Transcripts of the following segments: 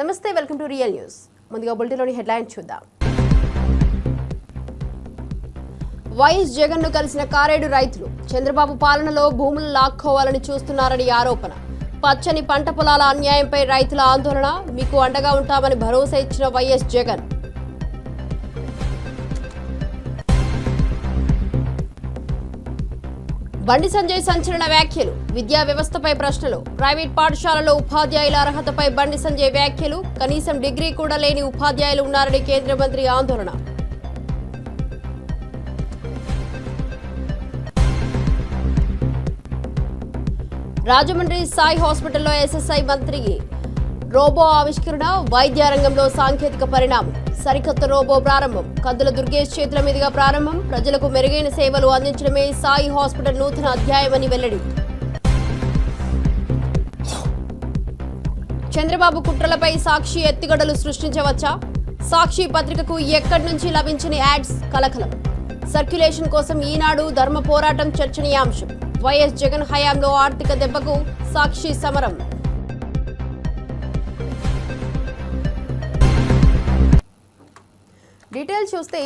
నమస్తే, welcome to real news. ముందుగా బులెటిన్లోని headlines చూద్దాం. వైఎస్ జగన్ ను కలిసిన కారేడు రైతులు చంద్రబాబు పాలనలో భూములు లాక్కోవాలని చూస్తున్నారని ఆరోపణ. పచ్చని పంట పొలాల అన్యాయంపై రైతుల ఆందోళన. మీకు అండగా ఉంటామని భరోసా ఇచ్చిన వైఎస్ జగన్. బండి సంజయ్ సంచలన వ్యాఖ్యలు. విద్యా వ్యవస్థపై ప్రశ్నలు. ప్రైవేట్ పాఠశాలలో ఉపాధ్యాయుల అర్హతపై బండి సంజయ్ వ్యాఖ్యలు. కనీసం డిగ్రీ కూడా లేని ఉపాధ్యాయులు ఉన్నారని కేంద్ర మంత్రి ఆందోళన. రాజమండ్రి సాయి హాస్పిటల్లో ఎస్ఎస్ఐ మంత్రి రోబో ఆవిష్కరణ. వైద్య రంగంలో సాంకేతిక పరిణామం. సరికొత్త రోబో ప్రారంభం. కందుల దుర్గేష్ చేతుల మీదుగా ప్రారంభం. ప్రజలకు మెరుగైన సేవలు అందించడమే సాయి హాస్పిటల్ నూతన అధ్యాయమని వెల్లడి. చంద్రబాబు కుట్రలపై సాక్షి ఎత్తుగడలు సృష్టించవచ్చా? సాక్షి పత్రికకు ఎక్కడి నుంచి లభించిన యాడ్స్ కలకలం. సర్క్యులేషన్ కోసం ఈనాడు ధర్మ పోరాటం చర్చనీయాంశం. వైఎస్ జగన్ హయాంలో ఆర్థిక దెబ్బకు సాక్షి సమరం. డీటెయిల్స్ చూస్తే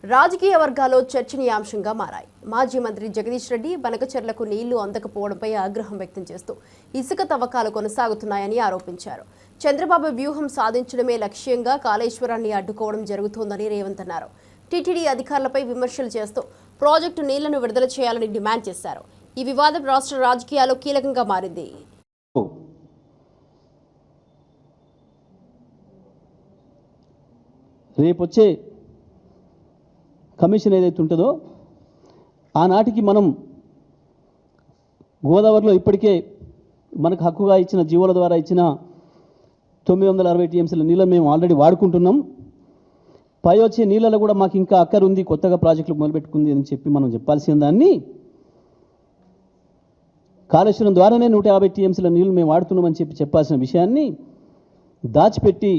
రాజకీయ వర్గాల్లో చర్చనీయాంశంగా మారాయి. మాజీ మంత్రి జగదీష్ రెడ్డి బనకచెర్లకు నీళ్లు అందకపోవడంపై ఆగ్రహం వ్యక్తం చేస్తూ ఇసుక తవ్వకాలు కొనసాగుతున్నాయని ఆరోపించారు. చంద్రబాబు వ్యూహం సాధించడమే లక్ష్యంగా కాళేశ్వరాన్ని అడ్డుకోవడం జరుగుతోందని రేవంత్ అన్నారు. టీటీడీ అధికారులపై విమర్శలు చేస్తూ ప్రాజెక్టు నీళ్లను విడుదల చేయాలని డిమాండ్ చేశారు. ఈ వివాదం రాష్ట్ర రాజకీయాల్లో కీలకంగా మారింది. రేపొచ్చే కమిషన్ ఏదైతే ఉంటుందో ఆనాటికి మనం గోదావరిలో ఇప్పటికే మనకు హక్కుగా ఇచ్చిన జీవోల ద్వారా ఇచ్చిన 960 టీఎంసీల నీళ్ళని మేము ఆల్రెడీ వాడుకుంటున్నాం. పై వచ్చే నీళ్ళలో కూడా మాకు ఇంకా అక్కరుంది, కొత్తగా ప్రాజెక్టులు మొదలుపెట్టుకుంది అని చెప్పి మనం చెప్పాల్సిన దాన్ని కాళేశ్వరం ద్వారానే 150 టీఎంసీల నీళ్ళు మేము వాడుతున్నామని చెప్పాల్సిన విషయాన్ని దాచిపెట్టి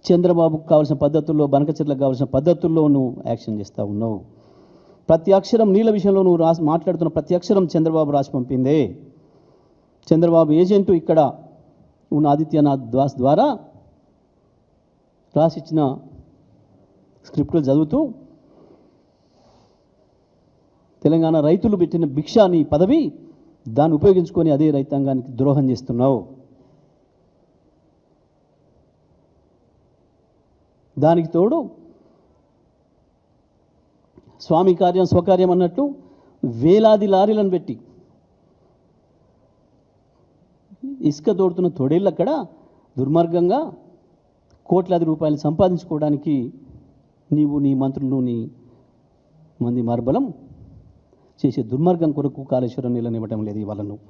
చంద్రబాబుకు కావాల్సిన పద్ధతుల్లో, బనకచెర్లకు కావాల్సిన పద్ధతుల్లో నువ్వు యాక్షన్ చేస్తూ ఉన్నావు. ప్రతి అక్షరం నీళ్ళ విషయంలో నువ్వు మాట్లాడుతున్న ప్రతి అక్షరం చంద్రబాబు రాసి పంపిందే. చంద్రబాబు ఏజెంటు ఇక్కడ ఉన్న ఆదిత్యనాథ్ దాస్ ద్వారా రాసిచ్చిన స్క్రిప్టులు చదువుతూ తెలంగాణ రైతులు పెట్టిన భిక్ష నీ పదవి, దాన్ని ఉపయోగించుకొని అదే రైతాంగానికి ద్రోహం చేస్తున్నావు. దానికి తోడు స్వామి కార్యం స్వకార్యం అన్నట్టు వేలాది లారీలను పెట్టి ఇసుక తోడుతున్న తొడేళ్ళు అక్కడ దుర్మార్గంగా కోట్లాది రూపాయలు సంపాదించుకోవడానికి నీవు, నీ మంత్రులు, నీ మంది మార్బలం చేసే దుర్మార్గం కొరకు కాళేశ్వరం నీళ్ళని ఇవ్వటం లేదు. ఇవాళ నువ్వు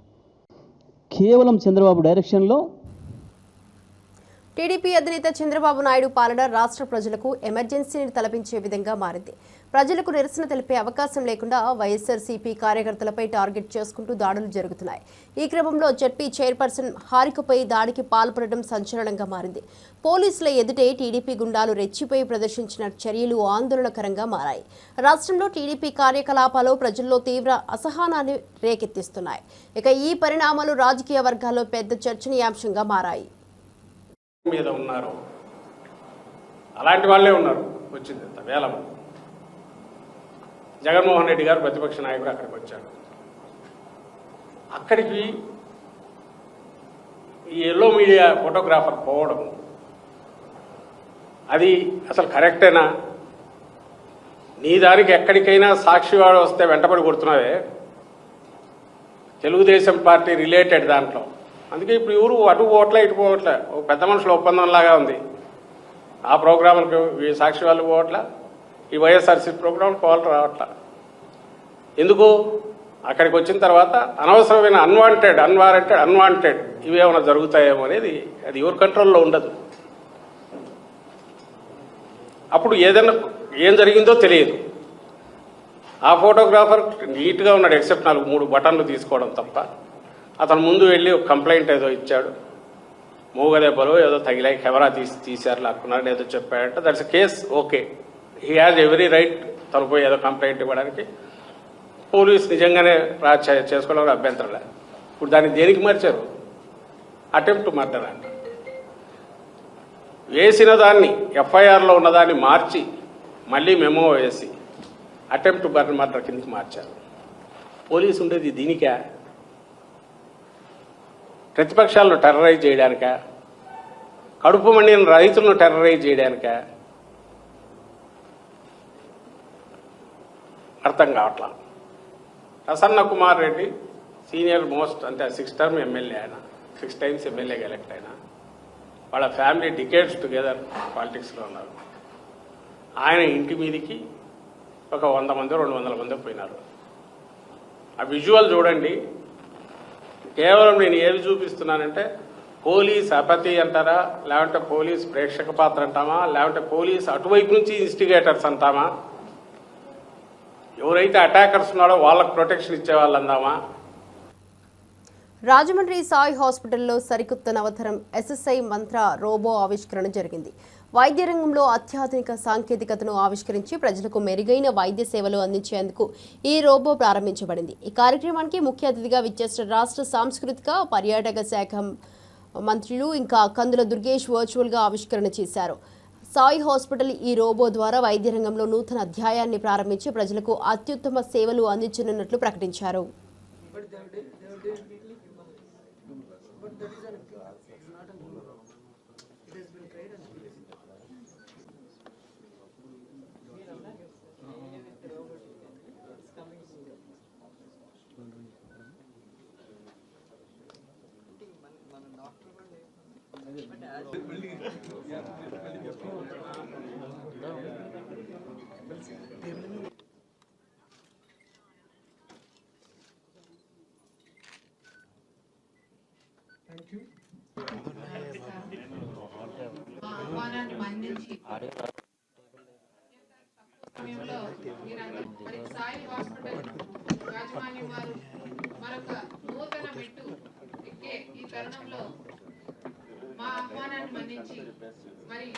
కేవలం చంద్రబాబు డైరెక్షన్లో టీడీపీ అధినేత చంద్రబాబు నాయుడు పాలన రాష్ట్ర ప్రజలకు ఎమర్జెన్సీని తలపించే విధంగా మారింది. ప్రజలకు నిరసన తెలిపే అవకాశం లేకుండా వైఎస్ఆర్సీపీ కార్యకర్తలపై టార్గెట్ చేసుకుంటూ దాడులు జరుగుతున్నాయి. ఈ క్రమంలో జడ్పీ చైర్పర్సన్ హారికపై దాడికి పాల్పడడం సంచలనంగా మారింది. పోలీసుల ఎదుటే టీడీపీ గుండాలు రెచ్చిపోయి ప్రదర్శించిన చర్యలు ఆందోళనకరంగా మారాయి. రాష్ట్రంలో టీడీపీ కార్యకలాపాలు ప్రజల్లో తీవ్ర అసహనాన్ని రేకెత్తిస్తున్నాయి. ఇక ఈ పరిణామాలు రాజకీయ వర్గాల్లో పెద్ద చర్చనీయాంశంగా మారాయి. మీద ఉన్నారు, అలాంటి వాళ్ళే ఉన్నారు. వచ్చింది ఎంత వేల మంది. జగన్మోహన్ రెడ్డి గారు ప్రతిపక్ష నాయకుడు అక్కడికి వచ్చాడు. అక్కడికి ఈ ఎల్లో మీడియా ఫోటోగ్రాఫర్ పోవడం అది అసలు కరెక్టేనా? నీ దానికి ఎక్కడికైనా సాక్షివాడు వస్తే వెంటబడి కొడుతున్నావే. తెలుగుదేశం పార్టీ రిలేటెడ్ దాంట్లో. అందుకే ఇప్పుడు ఎవరు అటు పోవట్లే ఇటు పోవట్లే. ఒక పెద్ద మనుషుల ఒప్పందంలాగా ఉంది. ఆ ప్రోగ్రాంలకు సాక్షి వాళ్ళు పోవట్లే, ఈ వైఎస్ఆర్సీ ప్రోగ్రాంలకు వాళ్ళు రావట్లే. ఎందుకు? అక్కడికి వచ్చిన తర్వాత అనవసరమైన అన్వాంటెడ్ ఇవేమైనా జరుగుతాయేమో అనేది అది ఎవరి కంట్రోల్లో ఉండదు. అప్పుడు ఏదైనా ఏం జరిగిందో తెలియదు. ఆ ఫోటోగ్రాఫర్ నీట్గా ఉన్నాడు, ఎక్సెప్ట్ 4-3 బటన్లు తీసుకోవడం తప్ప. అతను ముందు వెళ్ళి ఒక కంప్లైంట్ ఏదో ఇచ్చాడు, మూగదెబ్బలో ఏదో తగిలాయి, కెమెరా తీశారు, లాక్కున్నారని ఏదో చెప్పాడంటే that's a case. Okay, he has every right తను పోయి ఏదో కంప్లైంట్ ఇవ్వడానికి. పోలీస్ నిజంగానే చేసుకోవడం అభ్యంతరం లేదు. ఇప్పుడు దాన్ని దేనికి మార్చారు? అటెంప్ట్ మర్డర్ అంట. వేసిన దాన్ని ఎఫ్ఐఆర్లో ఉన్నదాన్ని మార్చి మళ్ళీ మెమో వేసి అటెంప్ట్ మర్డర్ కిందకి మార్చారు. పోలీసు ఉండేది దీనికా? ప్రతిపక్షాలను టెర్రరైజ్ చేయడానికా? కడుపు మండిన రైతులను టెర్రరైజ్ చేయడానికా? అర్థం కావట్లా. ప్రసన్న కుమార్ రెడ్డి సీనియర్ మోస్ట్, అంటే 6th టర్మ్ ఎమ్మెల్యే, ఆయన 6 times ఎమ్మెల్యేగా ఎలక్ట్ అయినా. వాళ్ళ ఫ్యామిలీ డికేడ్స్ టుగెదర్ పాలిటిక్స్లో ఉన్నారు. ఆయన ఇంటి మీదికి ఒక 100 మంది 200 మంది పోయినారు. ఆ విజువల్ చూడండి. కేవలం నేను ఏది చూపిస్తున్నానంటే పోలీస్ అపతి అంటారా, లేకుంటే పోలీస్ ప్రేక్షక పాత్ర అంటామా, లేకుంటే పోలీస్ అటువైపు నుంచి ఇన్స్టిగేటర్స్ అంటామా, ఎవరైతే అటాకర్స్ ఉన్నాడో వాళ్ళకు ప్రొటెక్షన్ ఇచ్చే వాళ్ళు అందామా? రాజమండ్రి సాయి హాస్పిటల్లో సరికొత్త నవతరం ఎస్ఎస్ఐ మంత్ర రోబో ఆవిష్కరణ జరిగింది. వైద్య రంగంలో అత్యాధునిక సాంకేతికతను ఆవిష్కరించి ప్రజలకు మెరుగైన వైద్య సేవలు అందించేందుకు ఈ రోబో ప్రారంభించబడింది. ఈ కార్యక్రమానికి ముఖ్య అతిథిగా విచ్చేసిన రాష్ట్ర సాంస్కృతిక పర్యాటక శాఖ మంత్రులు ఇంకా కందుల దుర్గేష్ వర్చువల్గా ఆవిష్కరణ చేశారు. సాయి హాస్పిటల్ ఈ రోబో ద్వారా వైద్య రంగంలో నూతన అధ్యాయాన్ని ప్రారంభించి ప్రజలకు అత్యుత్తమ సేవలు అందించనున్నట్లు ప్రకటించారు. ఆహ్వానాన్ని మన్నించి సమయంలో మరి సాయి హాస్పిటల్ యాజమాన్యం వారు మరొక నూతన మెట్టు ఎక్కే ఈ తరుణంలో మా ఆహ్వానాన్ని మన్నించి మరి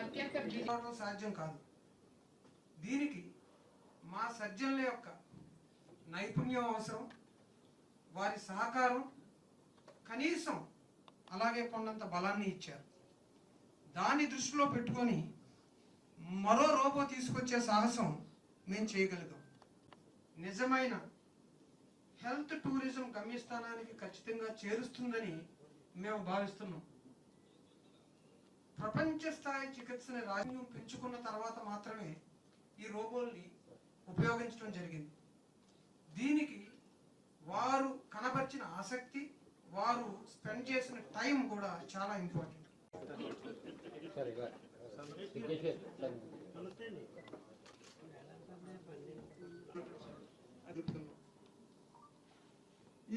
అత్యంత సాధ్యం కాదు. దీనికి మా సర్జన్ల యొక్క నైపుణ్యం అవసరం, వారి సహకారం, కనీసం అలాగే కొండంత బలాన్ని ఇచ్చారు. దాన్ని దృష్టిలో పెట్టుకొని మరో రోబో తీసుకొచ్చే సాహసం మేము చేయగలిగాం. నిజమైన హెల్త్ టూరిజం గమ్యస్థానానికి ఖచ్చితంగా చేరుస్తుందని మేము భావిస్తున్నాం. ప్రపంచ స్థాయి చికిత్సని రాజ్యం పెంచుకున్న తర్వాత మాత్రమే ఈ రోబోల్ని ఉపయోగించడం జరిగింది. దీనికి వారు కనబర్చిన ఆసక్తి, వారు స్పెండ్ చేసిన టైం కూడా చాలా ఇంపార్టెంట్.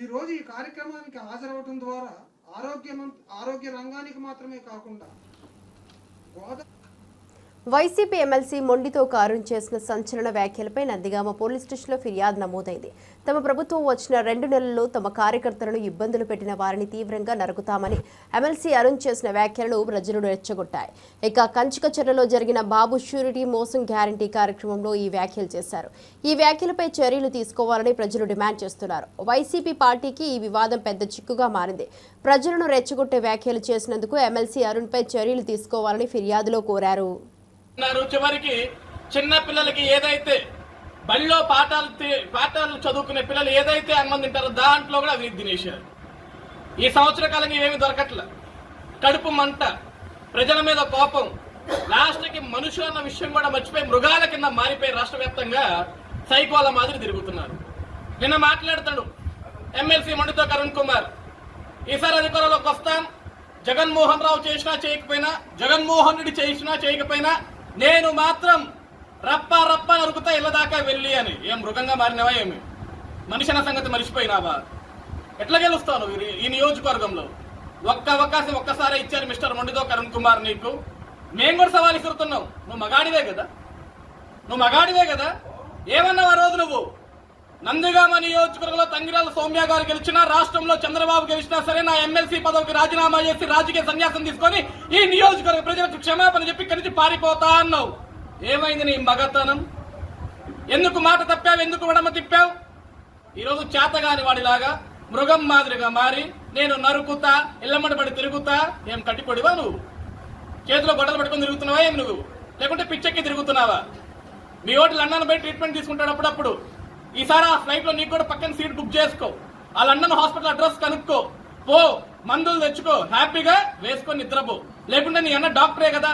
ఈరోజు ఈ కార్యక్రమానికి హాజరవడం ద్వారా ఆరోగ్య రంగానికి మాత్రమే కాకుండా వైసీపీ ఎమ్మెల్సీ మొండితో కారుణ్ చేసిన సంచలన వ్యాఖ్యలపై నందిగామ పోలీస్ స్టేషన్లో ఫిర్యాదు నమోదైంది. తమ ప్రభుత్వం వచ్చిన 2 నెలల్లో తమ కార్యకర్తలను ఇబ్బందులు పెట్టిన వారిని తీవ్రంగా నరుకుతామని ఎమ్మెల్సీ అరుణ్ చేసిన వ్యాఖ్యలను ప్రజలు రెచ్చగొట్టాయి. ఇక కంచికచర్లలో జరిగిన బాబు షూరిటీ మోసం గ్యారంటీ కార్యక్రమంలో ఈ వ్యాఖ్యలు చేశారు. ఈ వ్యాఖ్యలపై చర్యలు తీసుకోవాలని ప్రజలు డిమాండ్ చేస్తున్నారు. వైసీపీ పార్టీకి ఈ వివాదం పెద్ద చిక్కుగా మారింది. ప్రజలను రెచ్చగొట్టే వ్యాఖ్యలు చేసినందుకు ఎమ్మెల్సీ అరుణ్పై చర్యలు తీసుకోవాలని ఫిర్యాదులో కోరారు. చివరికి చిన్న పిల్లలకి ఏదైతే బడిలో పాఠాలు చదువుకునే పిల్లలు ఏదైతే అన్నం తింటారో దాంట్లో కూడా అవి తినేశారు. ఈ సంవత్సర కాలంగా ఏమి దొరకట్ల. కడుపు మంట, ప్రజల మీద కోపం, లాస్ట్కి మనుషులు అన్న విషయం కూడా మర్చిపోయి మృగాల కింద మారిపోయి రాష్ట్ర వ్యాప్తంగా సైకోల మాదిరి తిరుగుతున్నారు. నిన్న మాట్లాడుతాడు ఎమ్మెల్సీ మొండితో కరుణ్ కుమార్, ఈసారి అధికారంలోకి వస్తాం, జగన్మోహన్ రావు చేసినా చేయకపోయినా, జగన్మోహన్ రెడ్డి చేసినా చేయకపోయినా నేను మాత్రం రప్ప నరుకుతా ఇళ్ళ దాకా వెళ్ళి అని. ఏం మృగంగా మారినవా? ఏమి మనిషి అన్న సంగతి మర్చిపోయినావా? ఎట్లా గెలుస్తావు ఈ నియోజకవర్గంలో? ఒక్క అవకాశం ఒక్కసారి ఇచ్చారు మిస్టర్ మొండితో కరుణ్ కుమార్ నీకు. మేము కూడా సవాల్ ఇస్తున్నాం. నువ్వు మగాడివే కదా. ఏమన్నావు ఆ రోజు నువ్వు? నందిగామ నియోజకవర్గంలో తంగిరాల సౌమ్య గారు గెలిచినా, రాష్ట్రంలో చంద్రబాబు గెలిచినా సరే నా ఎమ్మెల్సీ పదవికి రాజీనామా చేసి రాజకీయ సన్యాసం తీసుకొని ఈ నియోజకవర్గ ప్రజలకు క్షమాపణ చెప్పి ఇక్కడి నుంచి పారిపోతా అన్నావు. ఏమైంది నీ మగతనం? ఎందుకు మాట తప్పావు? ఎందుకు వడమ తిప్పావు? ఈరోజు చేతగాని వాడిలాగా మృగం మాదిరిగా మారి నేను నరుకుతా, ఇళ్లమ్మడి పడి తిరుగుతా. ఏం కట్టిపడివా నువ్వు? చేతిలో గొడవలు పెట్టుకొని తిరుగుతున్నావా ఏమి నువ్వు, లేకుంటే పిచ్చెక్కి తిరుగుతున్నావా? మీ ఓటు లండన్ పోయి ట్రీట్మెంట్ తీసుకుంటాడు అప్పుడప్పుడు. ఈసారి ఆ ఫ్లైట్ లో నీకు కూడా పక్కన సీట్ బుక్ చేసుకో, ఆ లండన్ హాస్పిటల్ అడ్రస్ కనుక్కో, పో మందులు తెచ్చుకో, హ్యాపీగా వేసుకొని నిద్రపో. లేకుంటే నీ అన్న డాక్టరే కదా,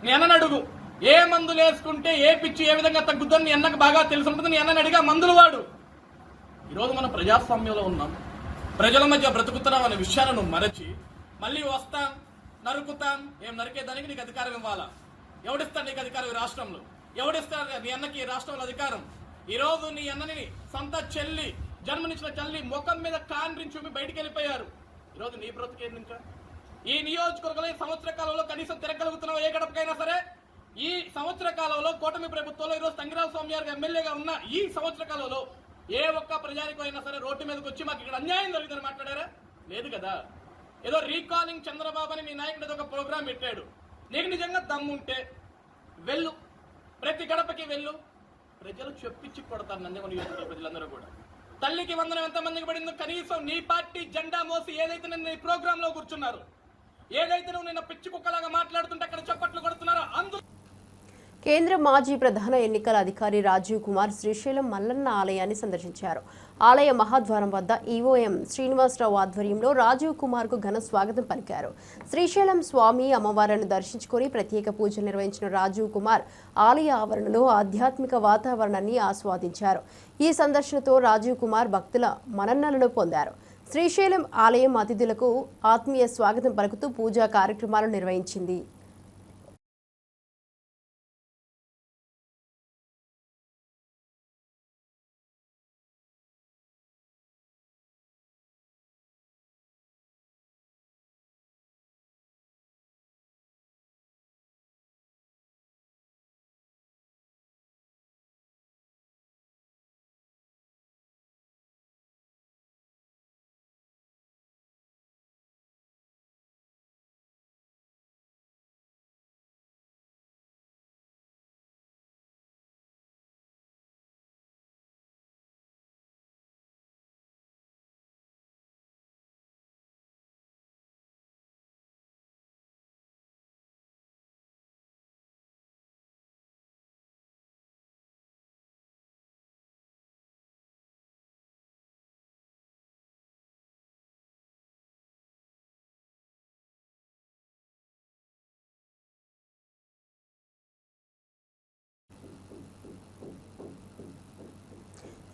నీ అన్నని అడుగు ఏ మందులు వేసుకుంటే ఏ పిచ్చి ఏ విధంగా తగ్గుద్దని నీ అన్నకు బాగా తెలిసి ఉంటుంది. నీ అన్నని అడిగా మందులు వాడు. ఈరోజు మనం ప్రజాస్వామ్యంలో ఉన్నాం, ప్రజల మధ్య బ్రతుకుతున్నాం అనే విషయాలను మరచి మళ్ళీ వస్తాం నరుకుతాం. ఏం నరికేదానికి నీకు అధికారం ఇవ్వాలా? ఎవడిస్తాడు నీకు అధికారం ఈ రాష్ట్రంలో? ఎవడిస్తాడు నీ అన్నకి ఈ రాష్ట్రంలో అధికారం? ఈ రోజు నీ అన్నని సొంత చెల్లి, జన్మనిచ్చిన చెల్లి ముఖం మీద కాండ్రించి చూపి బయటికి వెళ్ళిపోయారు. ఈరోజు నీ బ్రతుకేంది? ఇంకా ఈ నియోజకవర్గంలో ఈ సంవత్సర కాలంలో కనీసం తిరగలుగుతున్నావు ఏ గడపకైనా సరే? ఈ సంవత్సర కాలంలో కూటమి ప్రభుత్వంలో ఈరోజు తంగిరాల స్వామి గారు ఎమ్మెల్యేగా ఉన్న ఈ సంవత్సర కాలంలో ఏ ఒక్క ప్రజానికో అయినా సరే రోడ్డు మీదకి వచ్చి మాకు ఇక్కడ అన్యాయం జరిగిందని మాట్లాడారా? లేదు కదా. ఏదో రీకాలింగ్ చంద్రబాబు అని మీ నాయకుడు ఒక ప్రోగ్రాం పెట్టాడు. నీకు నిజంగా దమ్ముంటే వెళ్ళు, ప్రతి గడపకి వెళ్ళు. ప్రజలు చెప్పించి కొడతారు నందిగామ నియోజకవర్గ ప్రజలందరూ కూడా. తల్లికి వందనం ఎంతమందికి పడిందో కనీసం నీ పార్టీ జెండా మోసి ఏదైతే నిన్న ఈ ప్రోగ్రామ్ లో కూర్చున్నారు, ఏదైతే నువ్వు నిన్న పిచ్చి కుక్కలాగా మాట్లాడుతుంటే అక్కడ చప్పట్లు కొడుతున్నారో అందులో. కేంద్ర మాజీ ప్రధాన ఎన్నికల అధికారి రాజీవ్ కుమార్ శ్రీశైలం మల్లన్న ఆలయాన్ని సందర్శించారు. ఆలయ మహాద్వారం వద్ద ఈవోఎం శ్రీనివాసరావు ఆధ్వర్యంలో రాజీవ్ కుమార్ కు ఘన స్వాగతం పలికారు. శ్రీశైలం స్వామి అమ్మవారిని దర్శించుకుని ప్రత్యేక పూజలు నిర్వహించిన రాజీవ్ కుమార్ ఆలయ ఆవరణలో ఆధ్యాత్మిక వాతావరణాన్ని ఆస్వాదించారు. ఈ సందర్శనతో రాజీవ్ కుమార్ భక్తుల మన్ననలను పొందారు. శ్రీశైలం ఆలయం అతిథులకు ఆత్మీయ స్వాగతం పలుకుతూ పూజా కార్యక్రమాలు నిర్వహించింది.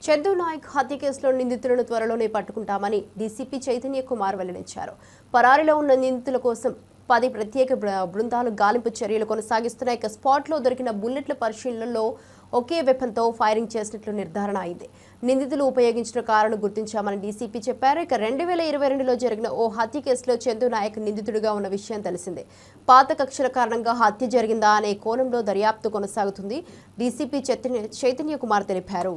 చందు నాయక్ హత్య కేసులో నిందితులను త్వరలోనే పట్టుకుంటామని డీసీపీ చైతన్య కుమార్ వెల్లడించారు. పరారీలో ఉన్న నిందితుల కోసం 10 ప్రత్యేక బృందాలు గాలింపు చర్యలు కొనసాగిస్తున్నాయి. ఇక స్పాట్లో దొరికిన బుల్లెట్ల పరిశీలనలో ఒకే వెపన్తో ఫైరింగ్ చేసినట్లు నిర్ధారణ అయింది. నిందితులు ఉపయోగించిన కారును గుర్తించామని డీసీపీ చెప్పారు. ఇక 2022లో జరిగిన ఓ హత్య కేసులో చందు నాయక్ నిందితుడిగా ఉన్న విషయం తెలిసిందే. పాత కక్షల కారణంగా హత్య జరిగిందా అనే కోణంలో దర్యాప్తు కొనసాగుతుంది. డీసీపీ చైతన్య కుమార్ తెలిపారు.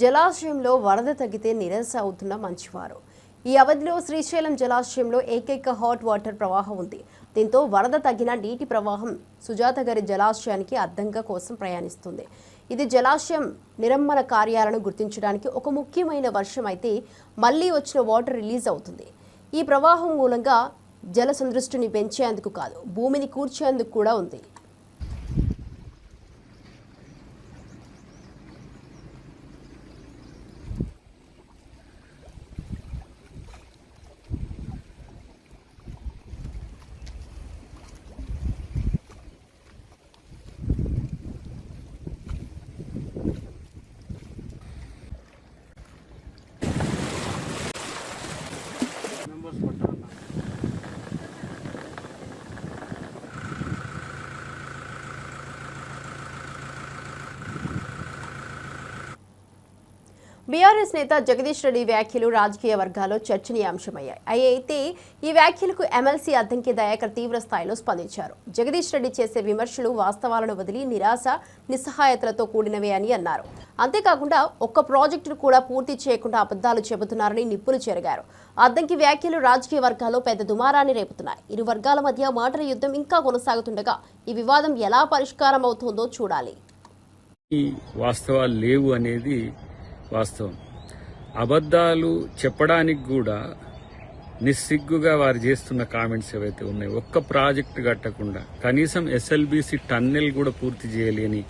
జలాశయంలో వరద తగ్గితే నిరాశ అవుతున్న మంచివారు. ఈ అవధిలో శ్రీశైలం జలాశయంలో ఏకైక హాట్ వాటర్ ప్రవాహం ఉంది. దీంతో వరద తగ్గిన నీటి ప్రవాహం సుజాతగారి జలాశయానికి అద్దంగా కోసం ప్రయాణిస్తుంది. ఇది జలాశయం నిరమ్మన కార్యాలను గుర్తించడానికి ఒక ముఖ్యమైన వర్షం అయితే మళ్లీ వచ్చిన వాటర్ రిలీజ్ అవుతుంది. ఈ ప్రవాహం మూలంగా జల సందృష్టిని పెంచేందుకు కాదు, భూమిని కూర్చేందుకు కూడా ఉంది. బీఆర్ఎస్ నేత జగదీష్ రెడ్డి వ్యాఖ్యలు రాజకీయ వర్గాల్లో చర్చనీయాంశమయ్యాయి. అయితే ఈ వ్యాఖ్యలకు ఎమ్మెల్సీ అద్దంకి దయాకర్ తీవ్ర స్థాయిలో స్పందించారు. జగదీష్ రెడ్డి చేసే విమర్శలు వాస్తవాలను వదిలి నిరాశ నిస్సహాయతలతో కూడినవే అని అన్నారు. అంతేకాకుండా ఒక్క ప్రాజెక్టును కూడా పూర్తి చేయకుండా అబద్ధాలు చెబుతున్నారని నిప్పులు చెరిగారు. అద్దంకి వ్యాఖ్యలు రాజకీయ వర్గాల్లో పెద్ద దుమారాన్ని రేపుతున్నాయి. ఇరు వర్గాల మధ్య మాటల యుద్ధం ఇంకా కొనసాగుతుండగా ఈ వివాదం ఎలా పరిష్కారం అవుతుందో చూడాలి. వాస్తవాలు లేవు అనేది వాస్తవం. అబద్ధాలు చెప్పడానికి కూడా నిస్సిగ్గుగా వారు చేస్తున్న కామెంట్స్ ఏవైతే ఉన్నాయో, ఒక్క ప్రాజెక్టు కట్టకుండా కనీసం ఎస్ఎల్బీసీ టన్నెల్ కూడా పూర్తి చేయలేని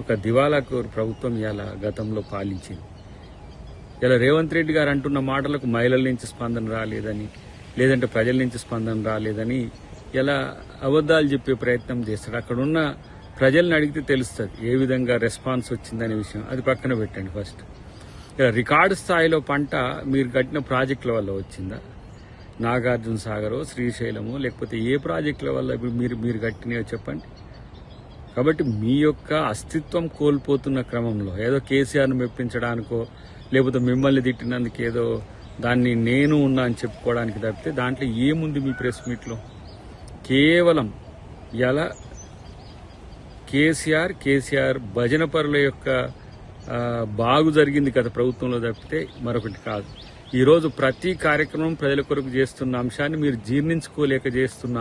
ఒక దివాలాకోరు ప్రభుత్వం ఇలా గతంలో పాలించింది. ఇలా రేవంత్ రెడ్డి గారు అంటున్న మాటలకు మహిళల నుంచి స్పందన రాలేదని, లేదంటే ప్రజల నుంచి స్పందన రాలేదని ఇలా అబద్ధాలు చెప్పే ప్రయత్నం చేస్తాడు. అక్కడున్న ప్రజల్ని అడిగితే తెలుస్తుంది ఏ విధంగా రెస్పాన్స్ వచ్చిందనే విషయం. అది పక్కన పెట్టండి. ఫస్ట్ రికార్డు స్థాయిలో పంట మీరు కట్టిన ప్రాజెక్టుల వల్ల వచ్చిందా? నాగార్జున సాగరో, శ్రీశైలమో, లేకపోతే ఏ ప్రాజెక్టుల వల్ల మీరు కట్టినాయో చెప్పండి. కాబట్టి మీ యొక్క అస్తిత్వం కోల్పోతున్న క్రమంలో ఏదో కేసీఆర్ను మెప్పించడానికో, లేకపోతే మిమ్మల్ని తిట్టినందుకు ఏదో దాన్ని నేను ఉన్నా అని చెప్పుకోవడానికి తప్పితే దాంట్లో ఏముంది మీ ప్రెస్ మీట్లో? కేవలం ఎలా కేసీఆర్ భజన పరుల యొక్క బాగు జరిగింది గత ప్రభుత్వంలో తప్పితే మరొకటి కాదు. ఈరోజు ప్రతి కార్యక్రమం ప్రజల కొరకు చేస్తున్న అంశాన్ని మీరు జీర్ణించుకోలేక చేస్తున్న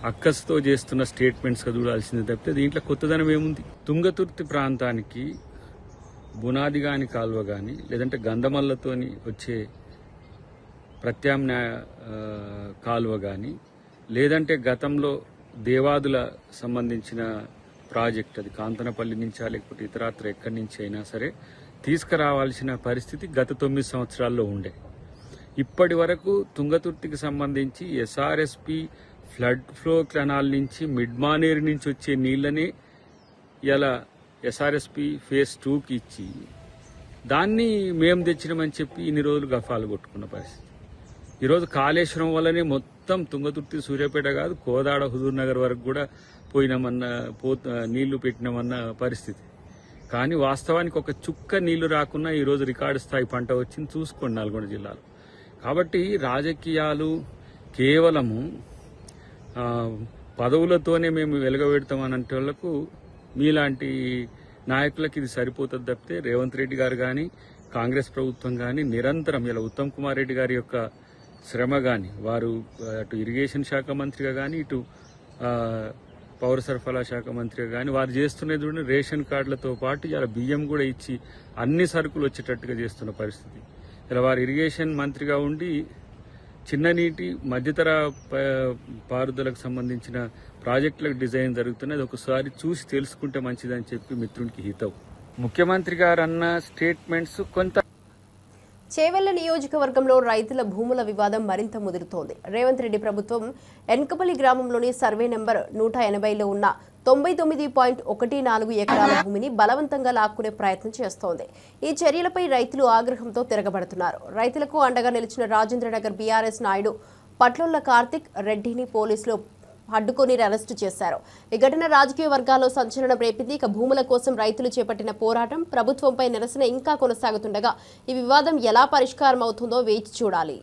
అక్కసుతో చేస్తున్న స్టేట్మెంట్స్గా చూడాల్సింది తప్పితే దీంట్లో కొత్తదనం ఏముంది? తుంగతుర్తి ప్రాంతానికి బునాది గాని కాలువ కానీ, లేదంటే గంధమల్లతోని వచ్చే ప్రత్యామ్నాయ కాలువ కానీ, లేదంటే గతంలో దేవాదుల సంబంధించిన ప్రాజెక్ట్, అది కాంతనపల్లి నుంచా లేకపోతే ఇతరత్ర ఎక్కడి నుంచి అయినా సరే తీసుకురావాల్సిన పరిస్థితి గత 9 సంవత్సరాల్లో ఉండే. ఇప్పటి వరకు తుంగతుర్తికి సంబంధించి ఎస్ఆర్ఎస్పి ఫ్లడ్ ఫ్లో కెనాల్ నుంచి మిడ్ మానేరు నుంచి వచ్చే నీళ్లని ఇలా ఎస్ఆర్ఎస్పి ఫేజ్ 2కి ఇచ్చి దాన్ని మేము తెచ్చినామని చెప్పి ఇన్ని రోజులు గఫాలు కొట్టుకున్న పరిస్థితి. ఈరోజు కాళేశ్వరం వల్లనే మొత్తం తుంగతుర్తి, సూర్యాపేట కాదు కోదాడ, హుజూర్ నగర్ వరకు కూడా పోయినామన్న నీళ్లు పెట్టినామన్న పరిస్థితి. కానీ వాస్తవానికి ఒక చుక్క నీళ్లు రాకున్నా ఈరోజు రికార్డు స్థాయి పంట వచ్చింది. చూసుకోండి నల్గొండ జిల్లాలో. కాబట్టి రాజకీయాలు కేవలము పదవులతోనే మేము వెలగబెడతామనంటే వాళ్ళకు, మీలాంటి నాయకులకు ఇది సరిపోతుంది తప్పితే రేవంత్ రెడ్డి గారు కానీ, కాంగ్రెస్ ప్రభుత్వం కానీ నిరంతరం ఇలా ఉత్తమ్ కుమార్ రెడ్డి గారి యొక్క శ్రమ కానీ, వారు అటు ఇరిగేషన్ శాఖ మంత్రిగా కానీ, ఇటు పౌర సరఫరా శాఖ మంత్రిగా కానీ వారు చేస్తున్నది చూడండి. రేషన్ కార్డులతో పాటు ఇలా బియ్యం కూడా ఇచ్చి అన్ని సరుకులు వచ్చేటట్టుగా చేస్తున్న పరిస్థితి. ఇలా వారు ఇరిగేషన్ మంత్రిగా ఉండి చిన్న నీటి మధ్యతర పారుదలకు సంబంధించిన ప్రాజెక్టులకు డిజైన్ జరుగుతున్నది. ఒకసారి చూసి తెలుసుకుంటే మంచిదని చెప్పి మిత్రునికి హితవు. ముఖ్యమంత్రి గారు అన్న స్టేట్మెంట్స్ కొంత. చేవెళ్ల నియోజకవర్గంలో రైతుల భూముల వివాదం మరింత ముదురుతోంది. రేవంత్ రెడ్డి ప్రభుత్వం ఎన్కపల్లి గ్రామంలోని సర్వే నెంబర్ 180లో ఉన్న 99.14 ఎకరాల భూమిని బలవంతంగా లాక్కునే ప్రయత్నం చేస్తోంది. ఈ చర్యలపై రైతులు ఆగ్రహంతో తిరగబడుతున్నారు. రైతులకు అండగా నిలిచిన రాజేంద్రనగర్ బీఆర్ఎస్ నాయుడు పట్లొల్ల కార్తిక్ రెడ్డిని పోలీసులు అడ్డుకొని అరెస్టు చేశారు. ఈ ఘటన రాజకీయ వర్గాల్లో సంచలనం రేపింది. ఇక భూముల కోసం రైతులు చేపట్టిన పోరాటం, ప్రభుత్వంపై నిరసన ఇంకా కొనసాగుతుండగా ఈ వివాదం ఎలా పరిష్కారం అవుతుందో వేచి చూడాలి.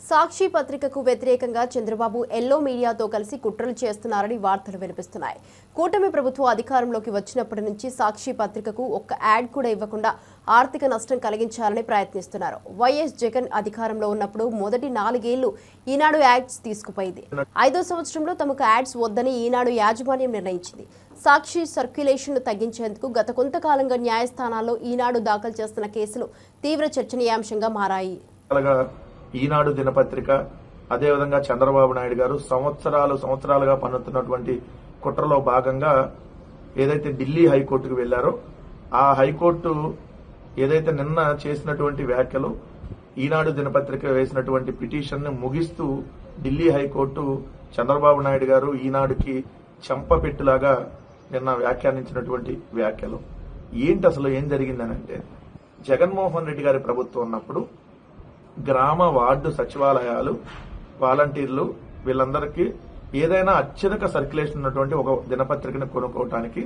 సాక్షి పత్రికకు వ్యతిరేకంగా చంద్రబాబు ఎల్లో మీడియాతో కలిసి కుట్రలు చేస్తున్నారని వార్తలు వినిపిస్తున్నాయి. కూటమి ప్రభుత్వం అధికారంలోకి వచ్చినప్పటి నుంచి సాక్షి పత్రికకు ఒక్క యాడ్ కూడా ఇవ్వకుండా ఆర్థిక నష్టం కలిగించాలని ప్రయత్నిస్తున్నారు. వైఎస్ జగన్ అధికారంలో ఉన్నప్పుడు మొదటి 4 ఏళ్లు ఈనాడు యాడ్స్ తీసుకుపోయింది. 5వ సంవత్సరంలో తమకు యాడ్స్ వద్దని ఈనాడు యాజమాన్యం నిర్ణయించింది. సాక్షి సర్క్యులేషన్ను తగ్గించేందుకు గత కొంతకాలంగా న్యాయస్థానాల్లో ఈనాడు దాఖలు చేస్తున్న కేసులు తీవ్ర చర్చనీయాంశంగా మారాయి. ఈనాడు దినపత్రిక, అదేవిధంగా చంద్రబాబు నాయుడు గారు సంవత్సరాలుగా పన్నుతున్నటువంటి కుట్రలో భాగంగా ఏదైతే ఢిల్లీ హైకోర్టుకు వెళ్లారో ఆ హైకోర్టు ఏదైతే నిన్న చేసినటువంటి వ్యాఖ్యలు, ఈనాడు దినపత్రిక వేసినటువంటి పిటిషన్ ని ముగిస్తూ ఢిల్లీ హైకోర్టు చంద్రబాబు నాయుడు గారు ఈనాడుకి చెంపపెట్టులాగా నిన్న వ్యాఖ్యానించినటువంటి వ్యాఖ్యలు ఏంటి, అసలు ఏం జరిగిందనంటే, జగన్మోహన్ రెడ్డి గారి ప్రభుత్వం ఉన్నప్పుడు గ్రామ వార్డు సచివాలయాలు వాలంటీర్లు వీళ్ళందరికీ ఏదైనా అత్యధిక సర్క్యులేషన్ ఉన్నటువంటి ఒక దినపత్రికను కొనుక్కోవటానికి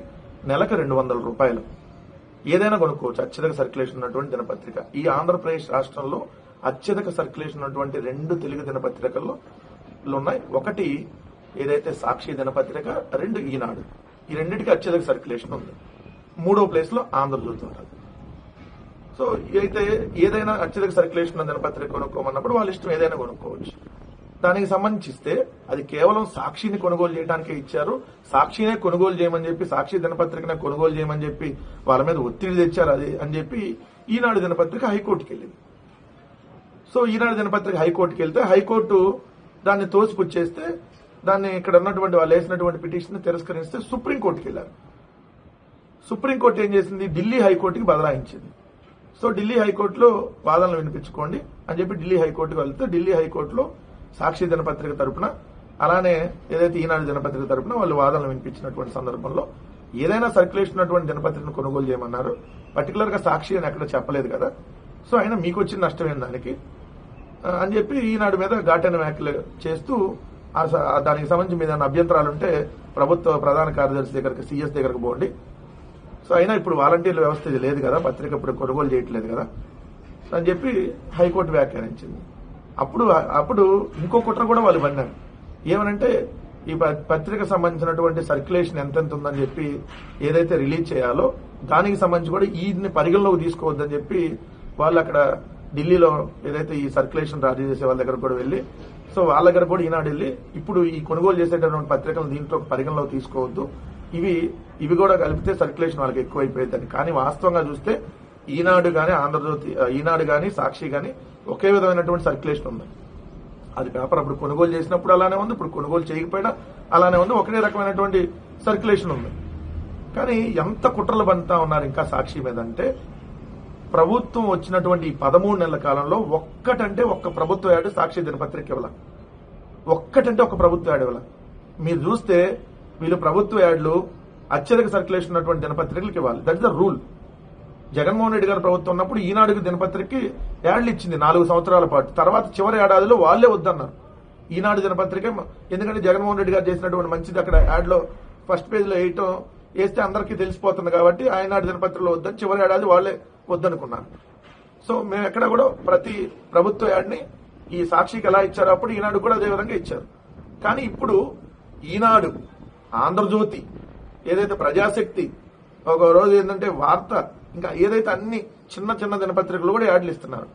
నెలకు 200 రూపాయలు ఏదైనా కొనుక్కోవచ్చు. అత్యధిక సర్క్యులేషన్ ఉన్నటువంటి దినపత్రిక ఈ ఆంధ్రప్రదేశ్ రాష్ట్రంలో అత్యధిక సర్క్యులేషన్ ఉన్నటువంటి 2 తెలుగు దినపత్రికల్లో ఉన్నాయి. ఒకటి ఏదైతే సాక్షి దినపత్రిక, 2 ఈనాడు. ఈ రెండింటికి అత్యధిక సర్క్యులేషన్ ఉంది. 3వ ప్లేస్ లో ఆంధ్రజ్యోతి ఉంటుంది. సో అయితే ఏదైనా అత్యధిక సర్క్యులేషన్ ఉన్న దినపత్రిక కొనుక్కోమన్నప్పుడు వాళ్ళ ఇష్టం ఏదైనా కొనుక్కోవచ్చు. దానికి సంబంధించిస్తే అది కేవలం సాక్షిని కొనుగోలు చేయడానికే ఇచ్చారు. సాక్షినే కొనుగోలు చేయమని చెప్పి, సాక్షి దినపత్రికనే కొనుగోలు చేయమని చెప్పి వాళ్ళ మీద ఒత్తిడి తెచ్చారు అది అని చెప్పి ఈనాడు దినపత్రిక హైకోర్టుకి వెళ్ళింది. సో ఈనాడు దినపత్రిక హైకోర్టుకి వెళ్తే హైకోర్టు దాన్ని తోసిపుచ్చేస్తే దాన్ని ఇక్కడ ఉన్నటువంటి వాళ్ళు వేసినటువంటి పిటిషన్ తిరస్కరిస్తే సుప్రీంకోర్టుకి వెళ్లారు. సుప్రీంకోర్టు ఏం చేసింది, ఢిల్లీ హైకోర్టుకి బదలాయించింది. సో ఢిల్లీ హైకోర్టులో వాదనలు వినిపించుకోండి అని చెప్పి ఢిల్లీ హైకోర్టుకు వెళ్తే ఢిల్లీ హైకోర్టులో సాక్షి దినపత్రిక తరపున అలానే ఏదైతే ఈనాడు దినపత్రిక తరపున వాళ్ళు వాదనలు వినిపించినటువంటి సందర్భంలో ఏదైనా సర్క్యులేషన్ ఉన్నటువంటి దినపత్రికను కొనుగోలు చేయమన్నారు. పర్టికులర్ గా సాక్షి అని ఎక్కడ చెప్పలేదు కదా. సో అయినా మీకు వచ్చిన నష్టమేం దానికి అని చెప్పి ఈనాడు మీద ఘాటైన వ్యాఖ్యలు చేస్తూ దానికి సంబంధించి మీద అభ్యంతరాలుంటే ప్రభుత్వ ప్రధాన కార్యదర్శి దగ్గరకు, సీఎస్ దగ్గరకు పోండి. సో అయినా ఇప్పుడు వాలంటీర్ల వ్యవస్థ ఇది లేదు కదా, పత్రిక ఇప్పుడు కొనుగోలు చేయట్లేదు కదా అని చెప్పి హైకోర్టు వ్యాఖ్యానించింది. అప్పుడు ఇంకో కుట్ర కూడా వాళ్ళు పన్నారు. ఏమనంటే ఈ పత్రిక సంబంధించినటువంటి సర్క్యులేషన్ ఎంతెంత ఉందని చెప్పి ఏదైతే రిలీజ్ చేయాలో దానికి సంబంధించి కూడా ఈని పరిగణలోకి తీసుకోవద్దని చెప్పి వాళ్ళు అక్కడ ఢిల్లీలో ఏదైతే ఈ సర్క్యులేషన్ రాజీ చేసే వాళ్ళ దగ్గర కూడా వెళ్లి, సో వాళ్ళ దగ్గర కూడా ఈనాడు వెళ్ళి ఇప్పుడు ఈ కొనుగోలు చేసేటటువంటి పత్రికలు దీంట్లో పరిగణలోకి తీసుకోవద్దు, ఇవి కూడా కలిపితే సర్క్యులేషన్ వాళ్ళకి ఎక్కువైపోయిందని. కానీ వాస్తవంగా చూస్తే ఈనాడు గాని ఆంధ్రజ్యోతి, ఈనాడు గాని సాక్షి గాని ఒకే విధమైనటువంటి సర్క్యులేషన్ ఉంది. అది పేపర్ అప్పుడు కొనుగోలు చేసినప్పుడు అలానే ఉంది, ఇప్పుడు కొనుగోలు చేయకపోయినా అలానే ఉంది, ఒకే రకమైనటువంటి సర్క్యులేషన్ ఉంది. కానీ ఎంత కుట్రలు బంతా ఉన్నారు ఇంకా సాక్షి మీద అంటే, ప్రభుత్వం వచ్చినటువంటి ఈ 13 నెలల కాలంలో ఒక్క ప్రభుత్వ యాడ్ సాక్షి దినపత్రిక ఇవ్వాల, ఒక్క ప్రభుత్వ యాడ్ ఇవ్వాల. మీరు చూస్తే వీళ్ళు ప్రభుత్వ యాడ్లు అత్యధిక సర్క్యులేషన్ ఉన్నటువంటి దినపత్రికలకు ఇవ్వాలి. That is the rule. Jaganmohan Reddy గారి ప్రభుత్వం ఉన్నప్పుడు ఈనాడుకి దినపత్రికకి యాడ్లు ఇచ్చింది 4 సంవత్సరాల పాటు. తర్వాత చివరి ఏడాదిలో వాళ్లే వద్దన్నారు ఈనాడు దినపత్రిక. ఎందుకంటే జగన్మోహన్ రెడ్డి గారు చేసినటువంటి మంచిది అక్కడ యాడ్ లో ఫస్ట్ పేజ్ లో వేస్తే అందరికీ తెలిసిపోతుంది కాబట్టి ఈనాడు దినపత్రికలో వద్దని చివరి ఏడాది వాళ్లే వద్దనుకున్నారు. సో మేము ఎక్కడ కూడా ప్రతి ప్రభుత్వ యాడ్ని ఈ సాక్షికి ఎలా ఇచ్చారో అప్పుడు ఈనాడు కూడా అదే విధంగా ఇచ్చారు. కానీ ఇప్పుడు ఈనాడు, ఆంధ్రజ్యోతి, ఏదైతే ప్రజాశక్తి, ఒక రోజు ఏంటంటే వార్త, ఇంకా ఏదైతే అన్ని చిన్న దినపత్రికలు కూడా యాడ్లు ఇస్తున్నారు.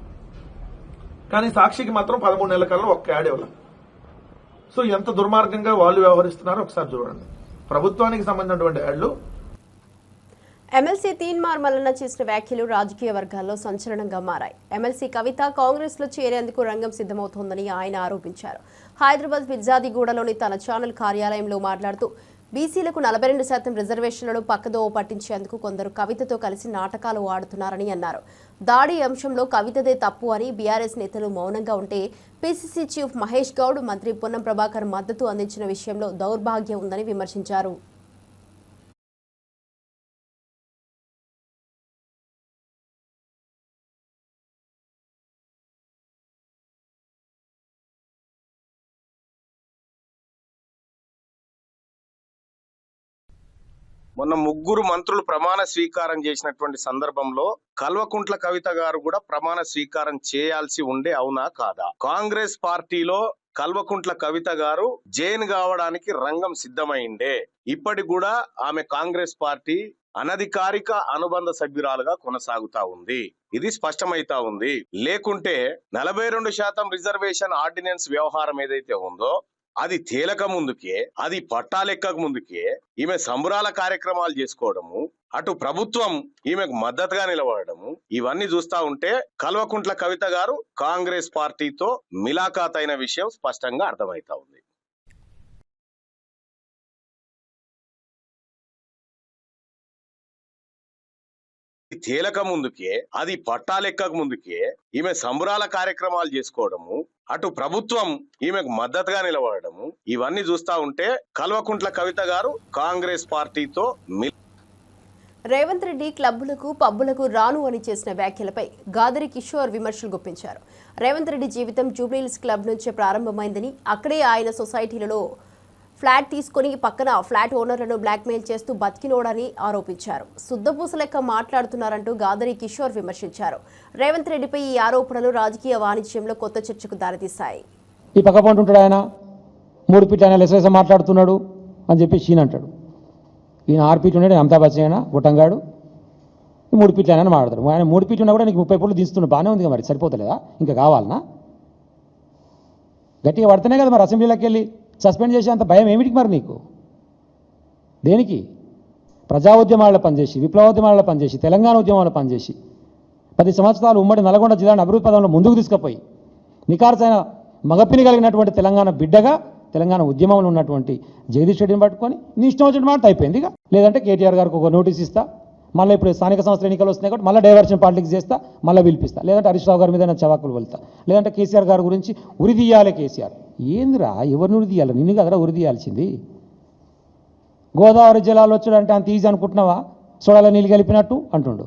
కానీ సాక్షికి మాత్రం 13 నెలల కాలంలో ఒక్క యాడ్ ఇవ్వాలి. సో ఎంత దుర్మార్గంగా వాళ్ళు వ్యవహరిస్తున్నారో ఒకసారి చూడండి. ప్రభుత్వానికి సంబంధించినటువంటి యాడ్లు. ఎమ్మెల్సీ తీన్మార్ మల్లన్న చేసిన వ్యాఖ్యలు రాజకీయ వర్గాల్లో సంచలనంగా మారాయి. ఎమ్మెల్సీ కవిత కాంగ్రెస్ లో చేరేందుకు రంగం సిద్ధమవుతోందని ఆయన ఆరోపించారు. హైదరాబాద్ పిజ్జాదిగూడలోని తన ఛానల్ కార్యాలయంలో మాట్లాడుతూ బీసీలకు 42% రిజర్వేషన్లను పక్కదోవ పట్టించేందుకు కొందరు కవితతో కలిసి నాటకాలు ఆడుతున్నారని అన్నారు. దాడి అంశంలో కవితదే తప్పు అని బీఆర్ఎస్ నేతలు మౌనంగా ఉంటే పీసీసీ చీఫ్ మహేష్ గౌడ్, మంత్రి పొన్నం ప్రభాకర్ మద్దతు అందించిన విషయంలో దౌర్భాగ్యం ఉందని విమర్శించారు. మొన్న 3 మంత్రులు ప్రమాణ స్వీకారం చేసినటువంటి సందర్భంలో కల్వకుంట్ల కవిత గారు కూడా ప్రమాణ స్వీకారం చేయాల్సి ఉండే, అవునా కాదా? కాంగ్రెస్ పార్టీలో కల్వకుంట్ల కవిత గారు జైన్ కావడానికి రంగం సిద్ధమైండే. ఇప్పటి కూడా ఆమె కాంగ్రెస్ పార్టీ అనధికారిక అనుబంధ సభ్యురాలుగా కొనసాగుతా ఉంది. ఇది స్పష్టమైతా ఉంది. లేకుంటే 42% రిజర్వేషన్ ఆర్డినెన్స్ వ్యవహారం ఏదైతే ఉందో అది తేలక ముందుకే, అది పట్టాలెక్కక ముందుకే ఈమె సంబరాల కార్యక్రమాలు చేసుకోవడము, అటు ప్రభుత్వం ఈమెకు మద్దతుగా నిలబడము, ఇవన్నీ చూస్తా ఉంటే కల్వకుంట్ల కవిత గారు కాంగ్రెస్ పార్టీతో మిలాఖాత్ అయిన విషయం స్పష్టంగా అర్థమైతా ఉంది. తేలక ముందుకే, అది పట్టాలెక్కక ముందుకే ఈమె సంబరాల కార్యక్రమాలు చేసుకోవడము, అటు ప్రభుత్వం ఈమెకు మద్దతుగా నిలబడము, ఇవన్నీ చూస్తా ఉంటే కల్వకుంట్ల కవిత గారు కాంగ్రెస్ పార్టీతో రేవంత్ రెడ్డి క్లబ్బులకు పబ్బులకు రాను అని చేసిన వ్యాఖ్యలపై గాదరి కిషోర్ విమర్శలు గుప్పించారు. రేవంత్ రెడ్డి జీవితం జూబ్లీహిల్స్ క్లబ్ నుంచే ప్రారంభమైందని, అక్కడే ఆయన సొసైటీలలో ఫ్లాట్ తీసుకుని పక్కన ఫ్లాట్ ఓనర్లను బ్లాక్మెయిల్ చేస్తూ బతికినోడని ఆరోపించారు. శుద్ధపూస లెక్క మాట్లాడుతున్నారంటూ గాదరి కిషోర్ విమర్శించారు. రేవంత్ రెడ్డిపై ఈ ఆరోపణలు రాజకీయ వాణిజ్యంలో కొత్త చర్చకు దారితీశాయి. ఈ పక్క పంటుంటాడు ఆయన 3 ఫీట్ ఆయన లెసలేస మాట్లాడుతున్నాడు అని చెప్పి షీన్ అంటాడు. ఈయన 6 ఫీట్ ఉన్నాడు, అమితాబ్ బచ్చన్ అయినా గుట్టంగాడు 3 ఫీట్లు ఆయన మాట్లాడతాడు. ఆయన 3 ఫీట్ ఉన్నా కూడా నీకు 30 ఫీట్లు తీస్తున్నాడు, బాగానే ఉంది మరి, సరిపోతలేదా? ఇంకా కావాలనా? గట్టిగా పడితేనే కదా మరి అసెంబ్లీలోకి వెళ్ళి సస్పెండ్ చేసే అంత భయం ఏమిటికి మరి నీకు? దేనికి? ప్రజా ఉద్యమాలలో పనిచేసి, విప్లవోద్యమాలలో పనిచేసి, తెలంగాణ ఉద్యమాలలో పనిచేసి 10 సంవత్సరాలు ఉమ్మడి నల్గొండ జిల్లాను అభివృద్ధి పదంలో ముందుకు తీసుకుపోయి నికార్సైన మగపిని కలిగినటువంటి తెలంగాణ బిడ్డగా తెలంగాణ ఉద్యమంలో ఉన్నటువంటి జగదీష్ రెడ్డిని పట్టుకొని నీ ఇష్టం వచ్చిన మాట అయిపోయింది. ఇక లేదంటే కేటీఆర్ గారికి ఒక నోటీస్ ఇస్తా, మళ్ళీ ఇప్పుడు స్థానిక సంస్థల ఎన్నికలు వస్తున్నాయి కాబట్టి మళ్ళీ డైవర్షన్ పాలిటిక్స్ చేస్తా, మళ్ళీ పిలిపిస్తా, లేదంటే హరీష్ రావు గారి మీద చవాకులు వెళ్తా, లేదంటే కేసీఆర్ గారి గురించి ఉరి తీయాలి. కేసీఆర్ ఏందిరా, ఎవరిని ఉరి తీయాలి? నిన్ను కదరా ఉరి తీయాల్సింది. గోదావరి జలాలు వచ్చాడంటే అంత ఈజీ అనుకుంటున్నావా? సోడాలో నీళ్ళు కలిపినట్టు అంటుండు.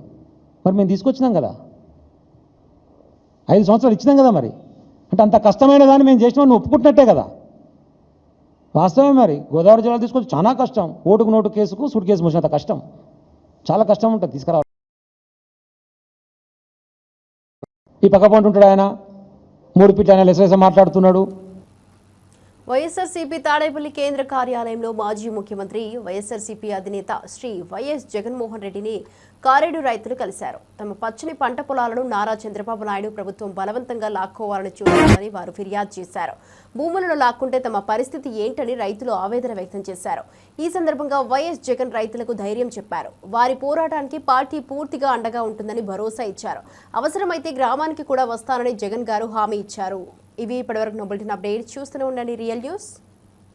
మరి మేము తీసుకొచ్చినాం కదా, 5 సంవత్సరాలు ఇచ్చినాం కదా, మరి అంటే అంత కష్టమైన దాన్ని మేము చేసినా నువ్వు ఒప్పుకుంటున్నట్టే కదా. వాస్తవమే మరి, గోదావరి జలాలు తీసుకొచ్చి చాలా కష్టం. ఓటుకు నోటు కేసుకు సూట్ కేసు మోసినంత కష్టం, చాలా కష్టం ఉంటుంది తీసుకురావాలి. ఈ పక్క పంటుంటాడు ఆయన 3 ఫీట్ ఆయన లెసలేస మాట్లాడుతున్నాడు. వైఎస్ఆర్సీపీ తాడేపల్లి కేంద్ర కార్యాలయంలో మాజీ ముఖ్యమంత్రి వైఎస్ఆర్సీపీ అధినేత శ్రీ వైఎస్ జగన్మోహన్ రెడ్డిని కారేడు రైతులు కలిశారు. తమ పచ్చని పంట పొలాలను నారా చంద్రబాబు నాయుడు ప్రభుత్వం బలవంతంగా లాక్కోవాలని చూస్తుందని వారు ఫిర్యాదు చేశారు. భూములను లాక్కుంటే తమ పరిస్థితి ఏంటని రైతులు ఆవేదన వ్యక్తం చేశారు. ఈ సందర్భంగా వైఎస్ జగన్ రైతులకు ధైర్యం చెప్పారు. వారి పోరాటానికి పార్టీ పూర్తిగా అండగా ఉంటుందని భరోసా ఇచ్చారు. అవసరమైతే గ్రామానికి కూడా వస్తానని జగన్ గారు హామీ ఇచ్చారు. ఇవి ఇప్పటివరకు బులెటిన్ అప్డేట్. చూస్తూనే ఉండండి రియల్ న్యూస్.